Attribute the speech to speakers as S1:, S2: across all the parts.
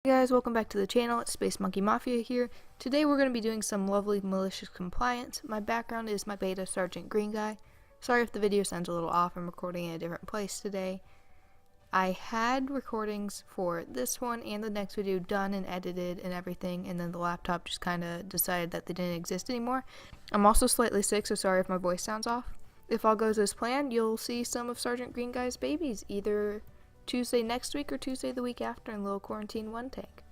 S1: Hey guys, welcome back to the channel. It's Space Monkey Mafia here. Today we're going to be doing some lovely malicious compliance. My background is my beta Sergeant Greenguy. Sorry if the video sounds a little off, I'm recording in a different place today. I had recordings for this one and the next video done and edited and everything, and then the laptop just kind of decided that they didn't exist anymore. I'm also slightly sick, so sorry if my voice sounds off. If all goes as planned, you'll see some of Sergeant Greenguy's babies, either Tuesday next week or Tuesday the week after in Little Quarantine 1 tank.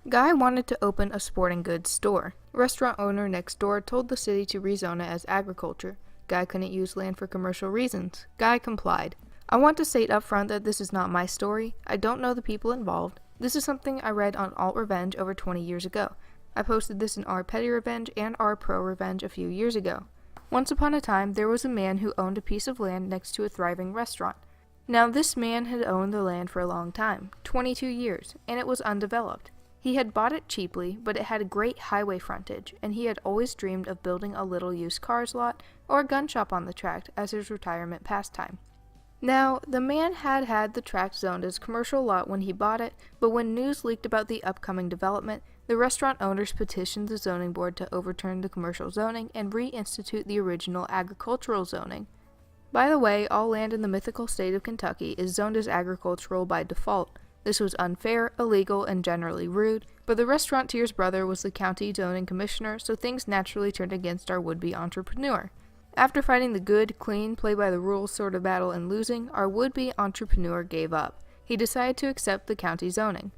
S1: Guy wanted to open a sporting goods store. Restaurant owner next door told the city to rezone it as agriculture. Guy couldn't use land for commercial reasons. Guy complied. I want to state up front that this is not my story. I don't know the people involved. This is something I read on Alt Revenge over 20 years ago. I posted this in R Petty Revenge and R Pro Revenge a few years ago. Once upon a time, there was a man who owned a piece of land next to a thriving restaurant. Now, this man had owned the land for a long time, 22 years, and it was undeveloped. He had bought it cheaply, but it had great highway frontage, and he had always dreamed of building a little used cars lot or a gun shop on the tract as his retirement pastime. Now, the man had the tract zoned as commercial lot when he bought it, but when news leaked about the upcoming development, the restaurant owners petitioned the zoning board to overturn the commercial zoning and reinstitute the original agricultural zoning. By the way, all land in the mythical state of Kentucky is zoned as agricultural by default. This was unfair, illegal, and generally rude, but the restaurateur's brother was the county zoning commissioner, so things naturally turned against our would-be entrepreneur. After fighting the good, clean, play-by-the-rules sort of battle and losing, our would-be entrepreneur gave up. He decided to accept the county zoning.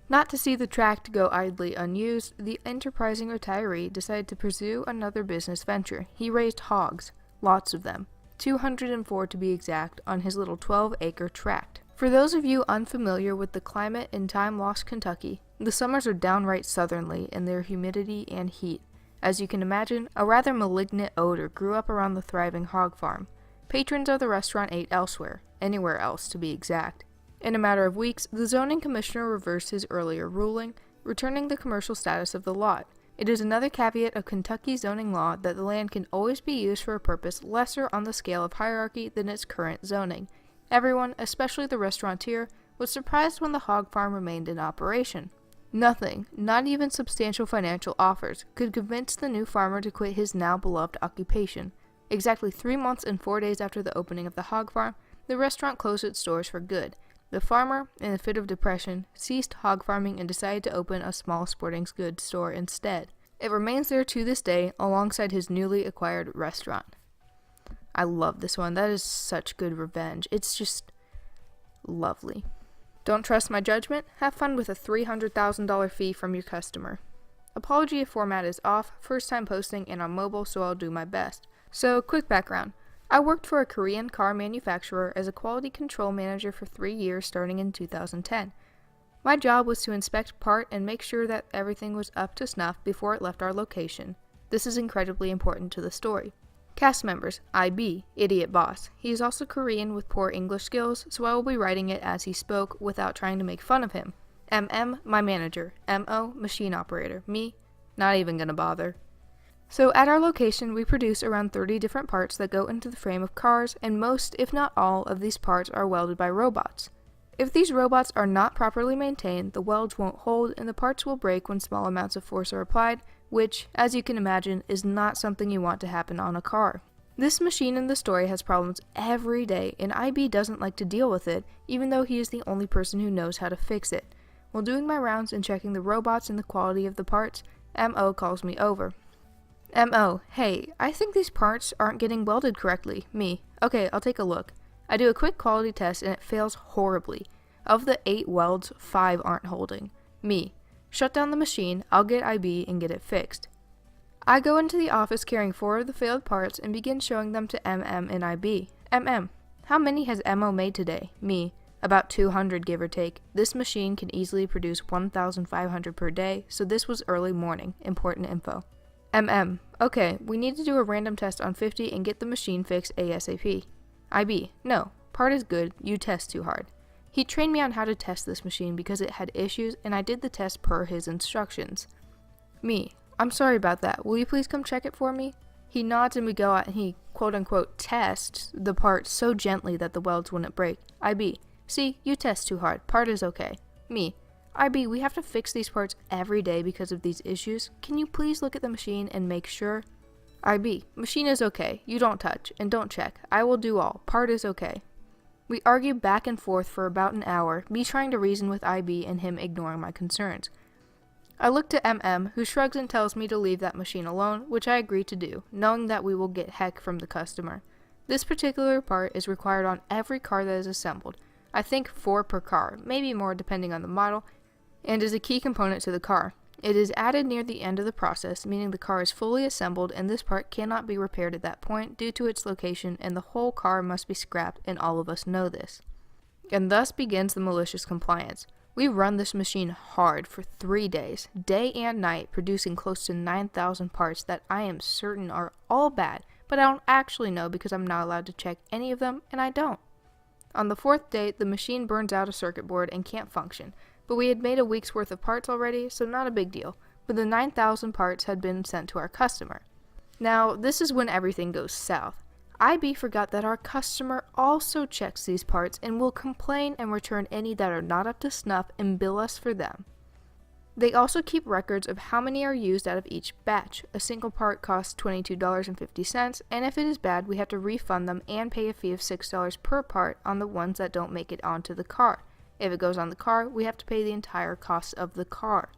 S1: Not to see the tract go idly unused, the enterprising retiree decided to pursue another business venture. He raised hogs, lots of them. 204 to be exact, on his little 12-acre tract. For those of you unfamiliar with the climate in time-lost Kentucky, the summers are downright southerly in their humidity and heat. As you can imagine, a rather malignant odor grew up around the thriving hog farm. Patrons of the restaurant ate elsewhere, anywhere else to be exact. In a matter of weeks, the zoning commissioner reversed his earlier ruling, returning the commercial status of the lot. It is another caveat of Kentucky zoning law that the land can always be used for a purpose lesser on the scale of hierarchy than its current zoning. Everyone, especially the restaurateur, was surprised when the hog farm remained in operation. Nothing, not even substantial financial offers, could convince the new farmer to quit his now beloved occupation. Exactly 3 months and 4 days after the opening of the hog farm, the restaurant closed its doors for good. The farmer, in a fit of depression, ceased hog farming and decided to open a small sporting goods store instead. It remains there to this day, alongside his newly acquired restaurant. I love this one. That is such good revenge. It's just lovely. Don't trust my judgment? Have fun with a $300,000 fee from your customer. Apology if format is off, first time posting and on mobile, so I'll do my best. So, quick background. I worked for a Korean car manufacturer as a quality control manager for 3 years starting in 2010. My job was to inspect part and make sure that everything was up to snuff before it left our location. This is incredibly important to the story. Cast members: IB, Idiot Boss. He is also Korean with poor English skills, so I will be writing it as he spoke without trying to make fun of him. MM, my manager. MO, machine operator. Me, not even gonna bother. So at our location, we produce around 30 different parts that go into the frame of cars, and most, if not all, of these parts are welded by robots. If these robots are not properly maintained, the welds won't hold and the parts will break when small amounts of force are applied, which, as you can imagine, is not something you want to happen on a car. This machine in the story has problems every day, and IB doesn't like to deal with it, even though he is the only person who knows how to fix it. While doing my rounds and checking the robots and the quality of the parts, MO calls me over. MO, hey, I think these parts aren't getting welded correctly. Me, okay, I'll take a look. I do a quick quality test and it fails horribly. Of the 8 welds, 5 aren't holding. Me, shut down the machine, I'll get IB and get it fixed. I go into the office carrying 4 of the failed parts and begin showing them to MM and IB. MM, how many has MO made today? Me, about 200 give or take. This machine can easily produce 1,500 per day, so this was early morning. Important info. MM, okay, we need to do a random test on 50 and get the machine fixed ASAP. IB, no, part is good, you test too hard. He trained me on how to test this machine because it had issues and I did the test per his instructions. Me, I'm sorry about that, will you please come check it for me? He nods and we go out and he quote-unquote tests the part so gently that the welds wouldn't break. IB, see, you test too hard, part is okay. Me, IB, we have to fix these parts every day because of these issues. Can you please look at the machine and make sure? IB, machine is okay. You don't touch and don't check. I will do all. Part is okay. We argue back and forth for about an hour, me trying to reason with IB and him ignoring my concerns. I look to MM, who shrugs and tells me to leave that machine alone, which I agree to do, knowing that we will get heck from the customer. This particular part is required on every car that is assembled. I think 4 per car, maybe more depending on the model, and is a key component to the car. It is added near the end of the process, meaning the car is fully assembled and this part cannot be repaired at that point due to its location, and the whole car must be scrapped, and all of us know this. And thus begins the malicious compliance. We run this machine hard for 3 days, day and night, producing close to 9,000 parts that I am certain are all bad, but I don't actually know because I'm not allowed to check any of them, and I don't. On the 4th day, the machine burns out a circuit board and can't function, but we had made a week's worth of parts already, so not a big deal, but the 9,000 parts had been sent to our customer. Now, this is when everything goes south. IB forgot that our customer also checks these parts and will complain and return any that are not up to snuff and bill us for them. They also keep records of how many are used out of each batch. A single part costs $22.50, and if it is bad, we have to refund them and pay a fee of $6 per part on the ones that don't make it onto the car. If it goes on the car, we have to pay the entire cost of the car.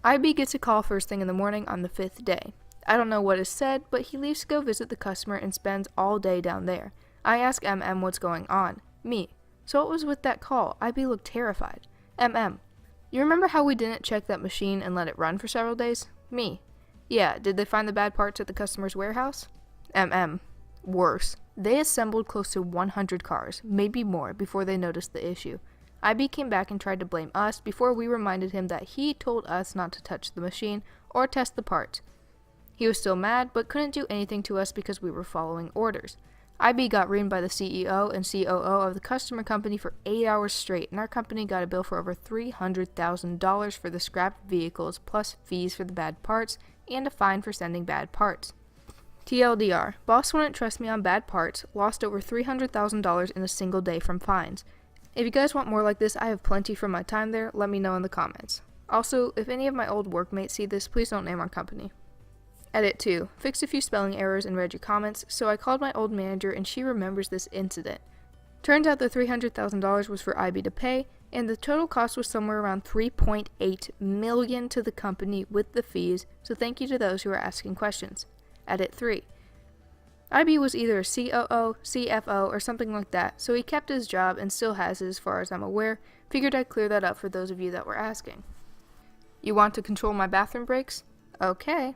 S1: IB gets a call first thing in the morning on the 5th day. I don't know what is said, but he leaves to go visit the customer and spends all day down there. I ask MM what's going on. Me. So what was with that call? IB looked terrified. MM. You remember how we didn't check that machine and let it run for several days? Me. Yeah, did they find the bad parts at the customer's warehouse? MM. Worse. They assembled close to 100 cars, maybe more, before they noticed the issue. IB came back and tried to blame us before we reminded him that he told us not to touch the machine or test the parts. He was still mad, but couldn't do anything to us because we were following orders. IB got reamed by the CEO and COO of the customer company for 8 hours straight, and our company got a bill for over $300,000 for the scrapped vehicles, plus fees for the bad parts, and a fine for sending bad parts. TLDR, boss wouldn't trust me on bad parts, lost over $300,000 in a single day from fines. If you guys want more like this, I have plenty from my time there, let me know in the comments. Also, if any of my old workmates see this, please don't name our company. Edit 2. Fixed a few spelling errors and read your comments, so I called my old manager and she remembers this incident. Turns out the $300,000 was for IB to pay, and the total cost was somewhere around $3.8 million to the company with the fees, so thank you to those who are asking questions. Edit 3. IB was either a COO, CFO, or something like that, so he kept his job and still has it as far as I'm aware. Figured I'd clear that up for those of you that were asking. You want to control my bathroom breaks? Okay.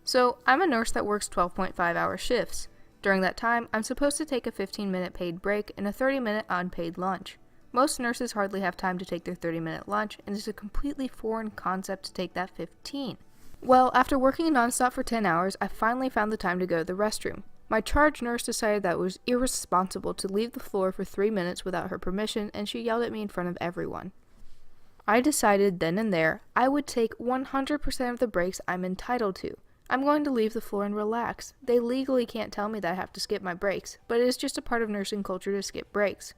S1: So, I'm a nurse that works 12.5-hour shifts. During that time, I'm supposed to take a 15-minute paid break and a 30-minute unpaid lunch. Most nurses hardly have time to take their 30-minute lunch, and it's a completely foreign concept to take that 15. Well, after working nonstop for 10 hours, I finally found the time to go to the restroom. My charge nurse decided that it was irresponsible to leave the floor for 3 minutes without her permission, and she yelled at me in front of everyone. I decided then and there I would take 100% of the breaks I'm entitled to. I'm going to leave the floor and relax. They legally can't tell me that I have to skip my breaks, but it is just a part of nursing culture to skip breaks.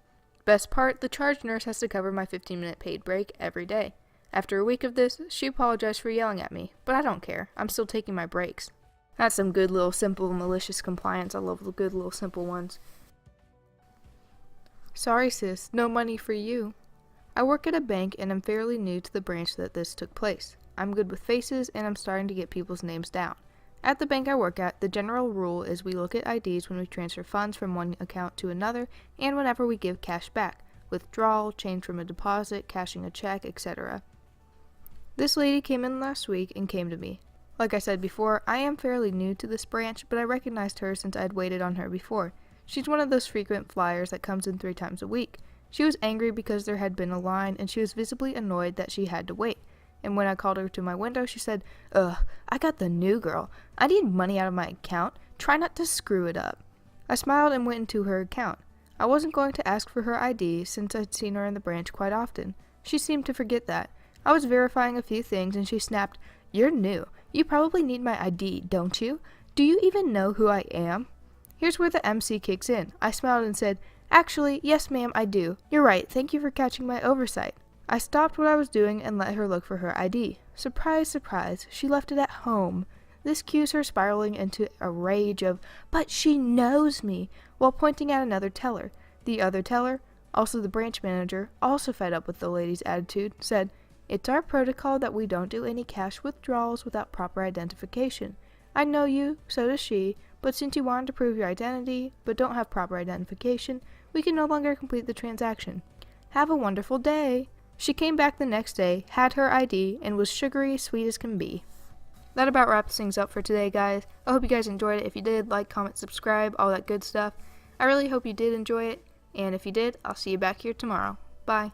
S1: Best part, the charge nurse has to cover my 15-minute paid break every day. After a week of this, she apologized for yelling at me, but I don't care. I'm still taking my breaks. That's some good little simple malicious compliance. I love the good little simple ones. Sorry sis, no money for you. I work at a bank and I'm fairly new to the branch that this took place. I'm good with faces and I'm starting to get people's names down. At the bank I work at, the general rule is we look at IDs when we transfer funds from one account to another and whenever we give cash back, withdrawal, change from a deposit, cashing a check, etc. This lady came in last week and came to me. Like I said before, I am fairly new to this branch, but I recognized her since I had waited on her before. She's one of those frequent flyers that comes in 3 times a week. She was angry because there had been a line and she was visibly annoyed that she had to wait. And when I called her to my window, she said, "Ugh, I got the new girl. I need money out of my account. Try not to screw it up." I smiled and went into her account. I wasn't going to ask for her ID since I'd seen her in the branch quite often. She seemed to forget that. I was verifying a few things and she snapped, "You're new. You probably need my ID, don't you? Do you even know who I am?" Here's where the MC kicks in. I smiled and said, "Actually, yes ma'am, I do. You're right. Thank you for catching my oversight." I stopped what I was doing and let her look for her ID. Surprise, surprise, she left it at home. This cues her spiraling into a rage of, "But she knows me," while pointing at another teller. The other teller, also the branch manager, also fed up with the lady's attitude, said, "It's our protocol that we don't do any cash withdrawals without proper identification. I know you, so does she, but since you wanted to prove your identity, but don't have proper identification, we can no longer complete the transaction. Have a wonderful day." She came back the next day, had her ID, and was sugary sweet as can be. That about wraps things up for today, guys. I hope you guys enjoyed it. If you did, like, comment, subscribe, all that good stuff. I really hope you did enjoy it, and if you did, I'll see you back here tomorrow. Bye.